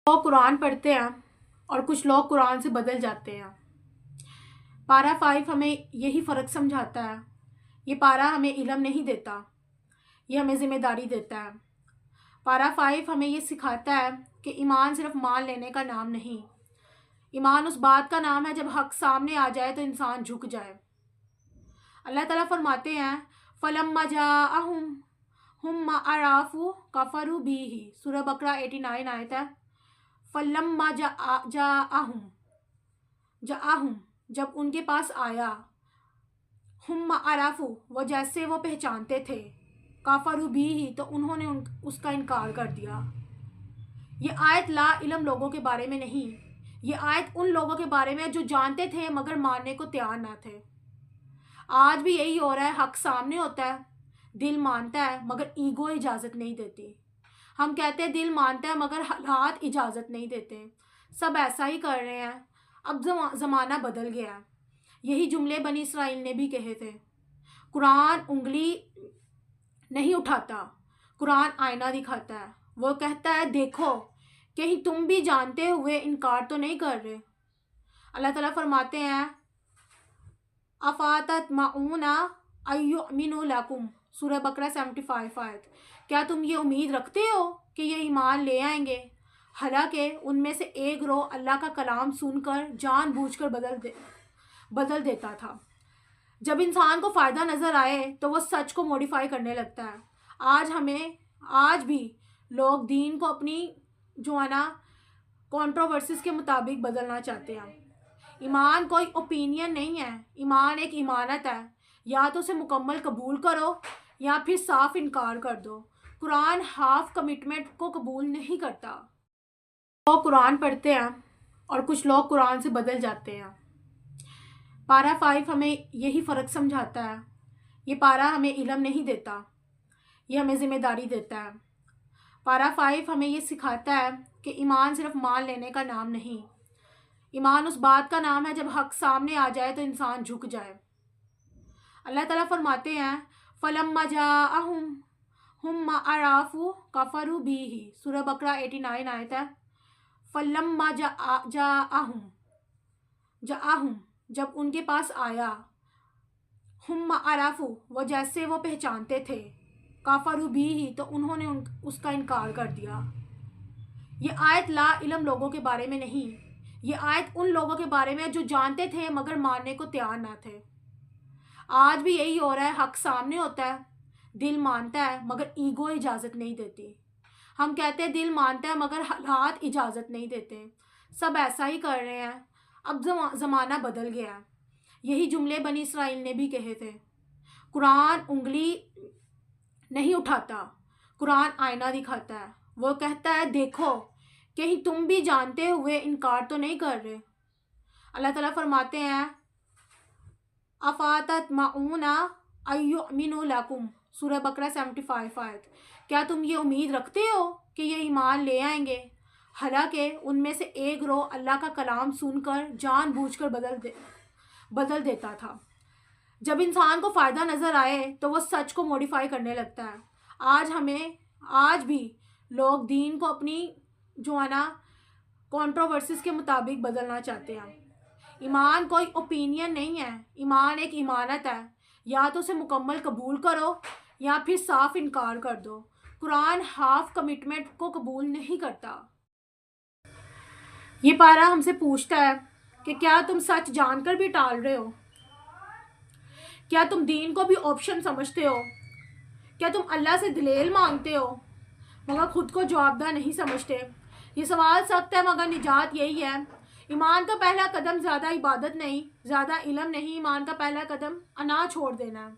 लोग कुरान पढ़ते हैं और कुछ लोग कुरान से बदल जाते हैं। पारा 5 हमें यही फ़र्क समझाता है। ये पारा हमें इल्म नहीं देता, ये हमें ज़िम्मेदारी देता है। पारा 5 हमें ये सिखाता है कि ईमान सिर्फ मान लेने का नाम नहीं, ईमान उस बात का नाम है जब हक़ सामने आ जाए तो इंसान झुक जाए। अल्लाह ताला फरमाते हैं फलम्मा जाअहुम हुम्मा अराफू कफरू बीही। सूरह बकरा 89 आयत है। फलम्मा जाअहुम जाअहुम जब उनके पास आया, हुम्मा अराफू वो जैसे वो पहचानते थे, काफरू भी ही तो उन्होंने उसका इनकार कर दिया। ये आयत ला इल्म लोगों के बारे में नहीं, ये आयत उन लोगों के बारे में जो जानते थे मगर मानने को तैयार ना थे। आज भी यही हो रहा है। हक सामने होता है, दिल मानता है मगर ईगो इजाज़त नहीं देती। हम कहते हैं दिल मानता है मगर हालात इजाज़त नहीं देते। सब ऐसा ही कर रहे हैं। अब ज़माना बदल गया है। यही जुमले बनी इसराइल ने भी कहे थे। कुरान उंगली नहीं उठाता, कुरान आईना दिखाता है। वो कहता है देखो, कहीं तुम भी जानते हुए इनकार तो नहीं कर रहे। अल्लाह ताला फरमाते हैं अफ़ातत माऊना अयुमिनु लकुम। सूरह बकरा 75 आयत। क्या तुम ये उम्मीद रखते हो कि ये ईमान ले आएंगे? हालांकि उनमें से एक रो अल्लाह का कलाम सुनकर जानबूझकर बदल देता था। जब इंसान को फ़ायदा नज़र आए तो वो सच को मॉडिफाई करने लगता है। आज भी लोग दीन को अपनी जो है ना कंट्रोवर्सीज़ के मुताबिक बदलना चाहते हैं। ईमान कोई ओपिनियन नहीं है, ईमान एक इमानत है। या तो उसे मुकम्मल कबूल करो या फिर साफ इनकार कर दो। कुरान हाफ कमिटमेंट को कबूल नहीं करता। लोग कुरान पढ़ते हैं और कुछ लोग कुरान से बदल जाते हैं। पारा 5 हमें यही फ़र्क समझाता है। ये पारा हमें इल्म नहीं देता, ये हमें ज़िम्मेदारी देता है। पारा 5 हमें ये सिखाता है कि ईमान सिर्फ मान लेने का नाम नहीं, ईमान उस बात का नाम है जब हक़ सामने आ जाए तो इंसान झुक जाए। अल्लाह ताला फरमाते हैं फलम्मा जाअहुम हुम्मा अराफू कफरू बीही। सूरह बकरा 89 आयत है। फलम्मा जाअहुम जब उनके पास आया, हुम्मा अराफू वो जैसे वो पहचानते थे, काफरू भी ही तो उन्होंने उसका इनकार कर दिया। ये आयत ला इल्म लोगों के बारे में नहीं, ये आयत उन लोगों के बारे में जो जानते थे मगर मानने को तैयार ना थे। आज भी यही हो रहा है। हक सामने होता है, दिल मानता है मगर ईगो इजाज़त नहीं देती। हम कहते हैं दिल मानता है मगर हालात इजाज़त नहीं देते। सब ऐसा ही कर रहे हैं। अब ज़माना बदल गया है। यही जुमले बनी इसराइल ने भी कहे थे। कुरान उंगली नहीं उठाता, कुरान आईना दिखाता है। वो कहता है देखो, कहीं तुम भी जानते हुए इनकार तो नहीं कर रहे। अल्लाह ताला फरमाते हैं अफ़ातत माऊना अयुमिनु लकुम। सूरह बकरा 75 आयत। क्या तुम ये उम्मीद रखते हो कि ये ईमान ले आएंगे? हालांकि उनमें से एक रो अल्लाह का कलाम सुनकर जानबूझकर बदल देता था। जब इंसान को फ़ायदा नज़र आए तो वो सच को मॉडिफाई करने लगता है। आज भी लोग दीन को अपनी जो है ना कंट्रोवर्सीज़ के मुताबिक बदलना चाहते हैं। ईमान कोई ओपिनियन नहीं है, ईमान एक इमानत है। या तो उसे मुकम्मल कबूल करो या फिर साफ इनकार कर दो। कुरान हाफ कमिटमेंट को कबूल नहीं करता। ये पारा हमसे पूछता है कि क्या तुम सच जानकर भी टाल रहे हो? क्या तुम दीन को भी ऑप्शन समझते हो? क्या तुम अल्लाह से दलील मांगते हो मगर खुद को जवाबदार नहीं समझते? ये सवाल सख्त है मगर निजात यही है। ईमान का पहला कदम ज़्यादा इबादत नहीं, ज़्यादा इल्म नहीं, ईमान का पहला कदम अना छोड़ देना है।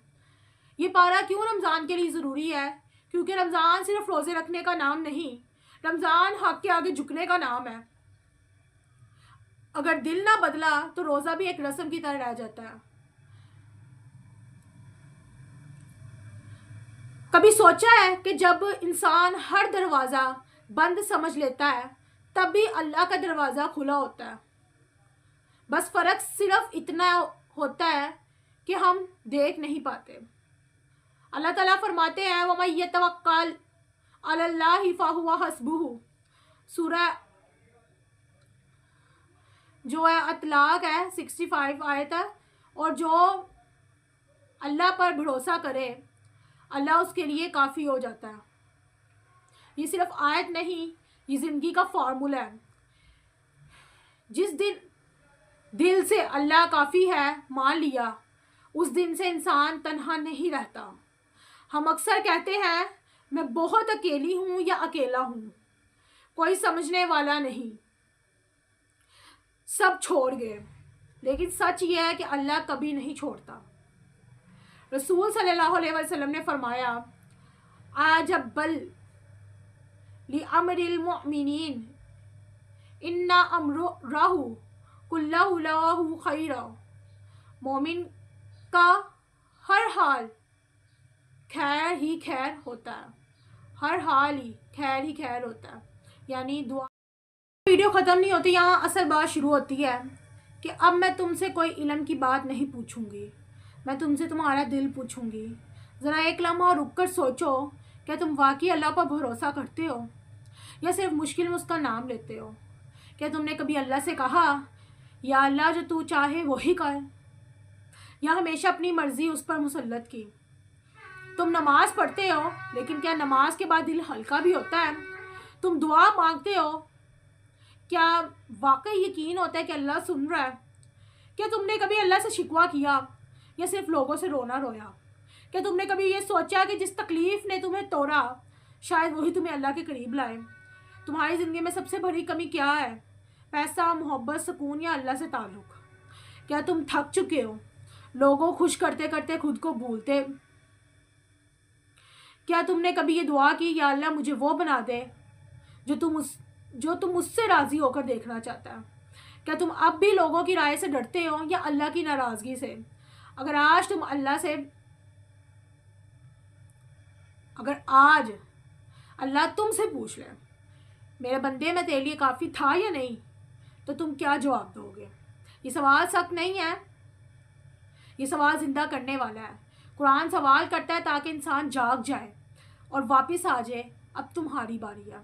ये पारा क्यों रमज़ान के लिए ज़रूरी है? क्योंकि रमज़ान सिर्फ रोज़े रखने का नाम नहीं, रमज़ान हक़ के आगे झुकने का नाम है। अगर दिल ना बदला तो रोज़ा भी एक रस्म की तरह रह जाता है। कभी सोचा है कि जब इंसान हर दरवाज़ा बंद समझ लेता है तब भी अल्लाह का दरवाज़ा खुला होता है। बस फ़र्क सिर्फ इतना होता है कि हम देख नहीं पाते। अल्लाह ताला फरमाते हैं वमन यतवक्कल अलल्लाहि फहुवा हस्बुहु। सूरह جو ہے اطلاق ہے 65 آیت ہے، اور جو اللہ پر بھروسہ کرے اللہ اس کے لیے کافی ہو جاتا ہے. یہ صرف آیت نہیں، یہ زندگی کا فارمولہ ہے. جس دن دل سے اللہ کافی ہے مان لیا، اس دن سے انسان تنہا نہیں رہتا. ہم اکثر کہتے ہیں میں بہت اکیلی ہوں یا اکیلا ہوں، کوئی سمجھنے والا نہیں، سب چھوڑ گئے. لیکن سچ یہ ہے کہ اللہ کبھی نہیں چھوڑتا. رسول صلی اللہ علیہ وسلم نے فرمایا عجبا لامر المؤمنین ان امرہ کلہ لہ خیرا. مومن کا ہر حال خیر ہی خیر ہوتا ہے، ہر حال ہی خیر ہوتا ہے. یعنی دعا. ویڈیو ختم نہیں ہوتی، یہاں اصل بات شروع ہوتی ہے کہ اب میں تم سے کوئی علم کی بات نہیں پوچھوں گی، میں تم سے تمہارا دل پوچھوں گی. ذرا ایک لمحہ رک کر سوچو، کیا تم واقعی اللہ پر بھروسہ کرتے ہو یا صرف مشکل میں اس کا نام لیتے ہو؟ کیا تم نے کبھی اللہ سے کہا یا اللہ جو تو چاہے وہی کر، یا ہمیشہ اپنی مرضی اس پر مسلط کی؟ تم نماز پڑھتے ہو، لیکن کیا نماز کے بعد دل ہلکا بھی ہوتا ہے؟ تم دعا مانگتے ہو، کیا واقعی یقین ہوتا ہے کہ اللہ سن رہا ہے؟ کیا تم نے کبھی اللہ سے شکوہ کیا یا صرف لوگوں سے رونا رویا؟ کیا تم نے کبھی یہ سوچا کہ جس تکلیف نے تمہیں توڑا شاید وہی تمہیں اللہ کے قریب لائے؟ تمہاری زندگی میں سب سے بڑی کمی کیا ہے؟ پیسہ، محبت، سکون یا اللہ سے تعلق؟ کیا تم تھک چکے ہو لوگوں خوش کرتے کرتے خود کو بھولتے؟ کیا تم نے کبھی یہ دعا کی یا اللہ مجھے وہ بنا دے جو تم اس سے راضی ہو کر دیکھنا چاہتا ہے؟ کیا تم اب بھی لوگوں کی رائے سے ڈرتے ہو یا اللہ کی ناراضگی سے؟ اگر آج اللہ تم سے پوچھ لے میرے بندے میں تیرے لیے کافی تھا یا نہیں، تو تم کیا جواب دو گے؟ یہ سوال سخت نہیں ہے، یہ سوال زندہ کرنے والا ہے. قرآن سوال کرتا ہے تاکہ انسان جاگ جائے اور واپس آ جائے اب تمہاری باری ہے.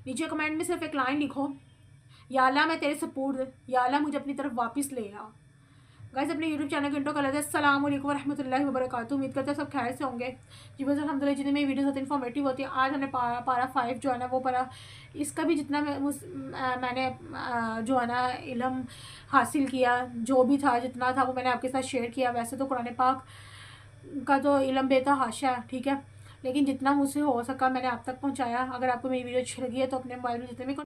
نیچے کمنٹ میں صرف ایک لائن لکھو، یا اللہ میں تیرے سپورٹ، یا اللہ مجھے اپنی طرف واپس لے آ. گائز اپنے یوٹیوب چینل گھنٹوں کا لگتا ہے. السلام علیکم ورحمۃ اللہ وبرکاتہ. امید کرتے ہیں سب خیر سے ہوں گے. جی بس الحمد للہ جتنی میری ویڈیوز ہوتی ہیں انفارمیٹیو ہوتی ہیں. آج ہم نے پارا 5 جو ہے نا وہ پارا، اس کا بھی جتنا میں نے جو ہے نا علم حاصل کیا، جو بھی تھا جتنا تھا وہ میں نے آپ کے ساتھ شیئر کیا. ویسے تو قرآن پاک کا تو علم بے تحاشا ہے، ٹھیک ہے، لیکن جتنا مجھ سے ہو سکا میں نے آپ تک پہنچایا. اگر آپ کو میری ویڈیو اچھی لگی ہے تو اپنے موبائل میں جتنے بھی